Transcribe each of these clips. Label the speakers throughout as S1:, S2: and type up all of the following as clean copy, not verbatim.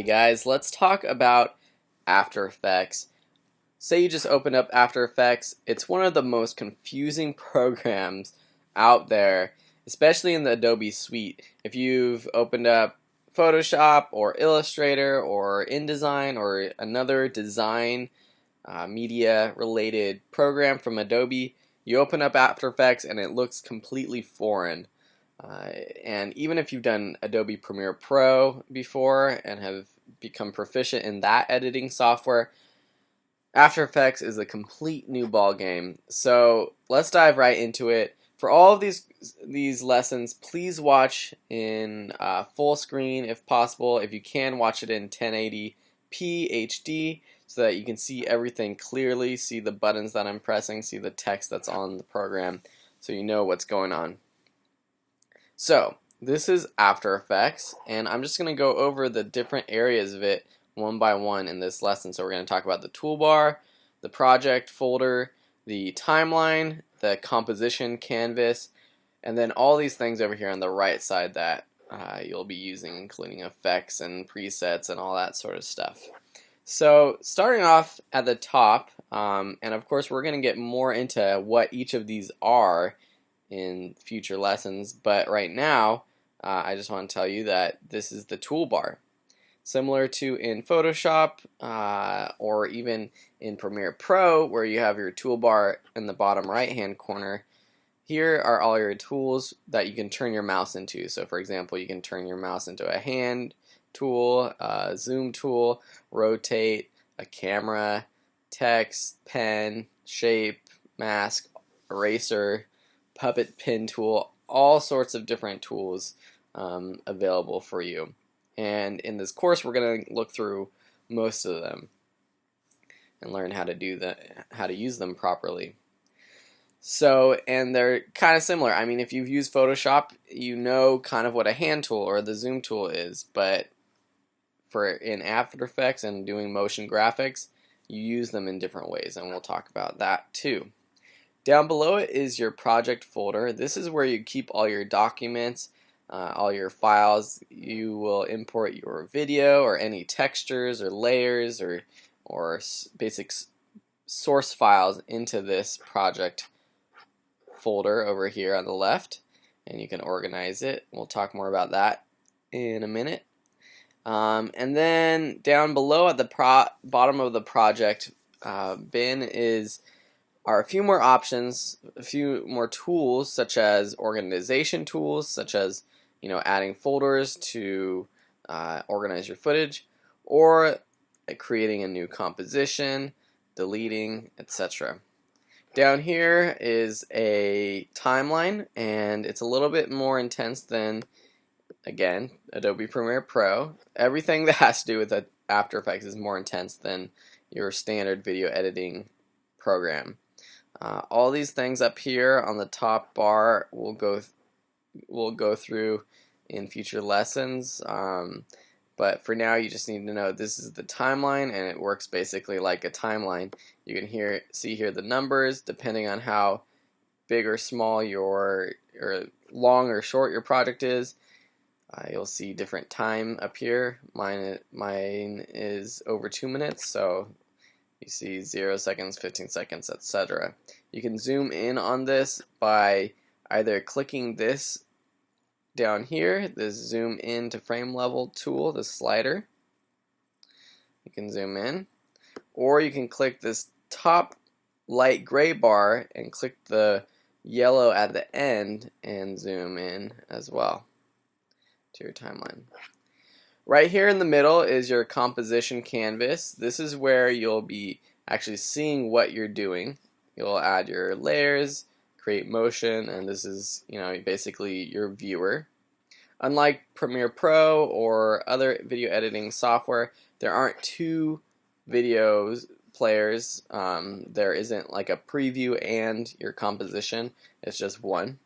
S1: Hey guys, let's talk about After Effects. Say you just opened up After Effects. It's one of the most confusing programs out there, especially in the Adobe suite. If you've opened up Photoshop or Illustrator or InDesign or another design media related program from Adobe, you open up After Effects and it looks completely foreign. And even if you've done Adobe Premiere Pro before and have become proficient in that editing software, After Effects is a complete new ball game. So let's dive right into it. For all of these lessons, please watch in full screen if possible. If you can, watch it in 1080p HD so that you can see everything clearly, see the buttons that I'm pressing, see the text that's on the program, so you know what's going on. So this is After Effects, and I'm just going to go over the different areas of it one by one in this lesson. So we're going to talk about the toolbar, the project folder, the timeline, the composition canvas, and then all these things over here on the right side that you'll be using, including effects and presets and all that sort of stuff. So starting off at the top, and of course we're going to get more into what each of these are in future lessons, but right now I just want to tell you that this is the toolbar. Similar to in Photoshop or even in Premiere Pro, where you have your toolbar in the bottom right hand corner, here are all your tools that you can turn your mouse into. So for example, you can turn your mouse into a hand tool, a zoom tool, rotate, a camera, text, pen, shape, mask, eraser, puppet pin tool, all sorts of different tools available for you. And in this course, we're going to look through most of them and learn how to use them properly. So, and they're kind of similar. I mean, if you've used Photoshop, you know kind of what a hand tool or the zoom tool is, but in After Effects and doing motion graphics, you use them in different ways, and we'll talk about that too. Down below it is your project folder. This is where you keep all your documents, all your files. You will import your video or any textures or layers or basic source files into this project folder over here on the left, and you can organize it. We'll talk more about that in a minute. And then down below at the bottom of the project bin are a few more options, a few more tools, such as organization tools, such as adding folders to organize your footage, or creating a new composition, deleting, etc. Down here is a timeline, and it's a little bit more intense than, again, Adobe Premiere Pro. Everything that has to do with After Effects is more intense than your standard video editing program. All these things up here on the top bar we'll go through in future lessons, but for now you just need to know this is the timeline, and it works basically like a timeline. You can see here the numbers depending on how big or small or long or short your project is. You'll see different time up here. Mine is over 2 minutes, so you see 0 seconds, 15 seconds, etc. You can zoom in on this by either clicking this down here, this zoom in to frame level tool, the slider. You can zoom in, or you can click this top light gray bar and click the yellow at the end and zoom in as well to your timeline. Right here in the middle is your composition canvas. This is where you'll be actually seeing what you're doing. You'll add your layers, create motion, and this is basically your viewer. Unlike Premiere Pro or other video editing software, there aren't two video players. There isn't like a preview and your composition. It's just one.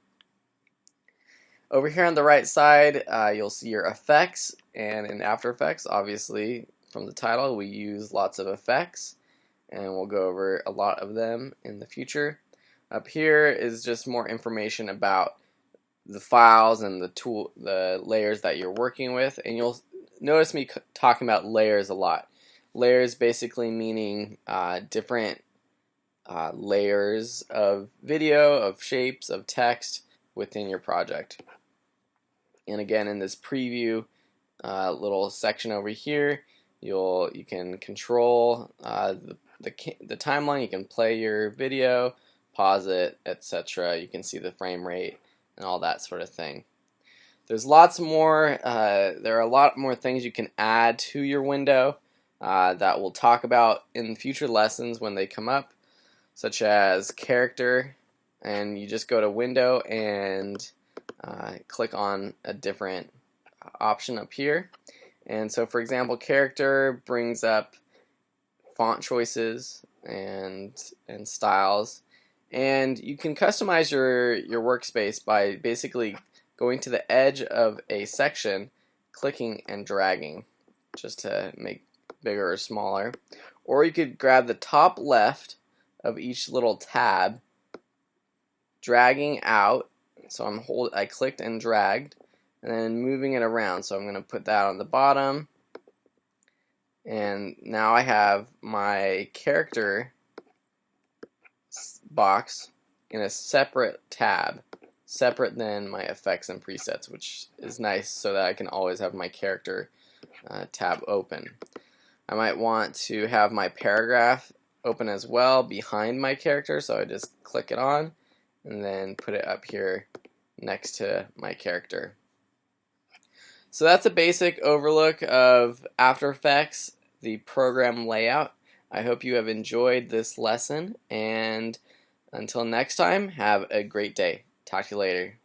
S1: Over here on the right side, you'll see your effects, and in After Effects, obviously, from the title, we use lots of effects, and we'll go over a lot of them in the future. Up here is just more information about the files and the layers that you're working with, and you'll notice me talking about layers a lot. Layers basically meaning different layers of video, of shapes, of text within your project. And again, in this preview little section over here, you can control the timeline. You can play your video, pause it, etc. You can see the frame rate and all that sort of thing. There's lots more. There are a lot more things you can add to your window that we'll talk about in future lessons when they come up, such as character. And you just go to Window and click on a different option up here. And so, for example, character brings up font choices and styles, and you can customize your workspace by basically going to the edge of a section, clicking and dragging just to make bigger or smaller. Or you could grab the top left of each little tab, dragging out. So I clicked and dragged, and then moving it around. So I'm going to put that on the bottom, and now I have my character box in a separate tab, separate than my effects and presets, which is nice so that I can always have my character tab open. I might want to have my paragraph open as well behind my character, so I just click it on and then put it up here next to my character. So that's a basic overlook of After Effects, the program layout. I hope you have enjoyed this lesson, and until next time, have a great day. Talk to you later.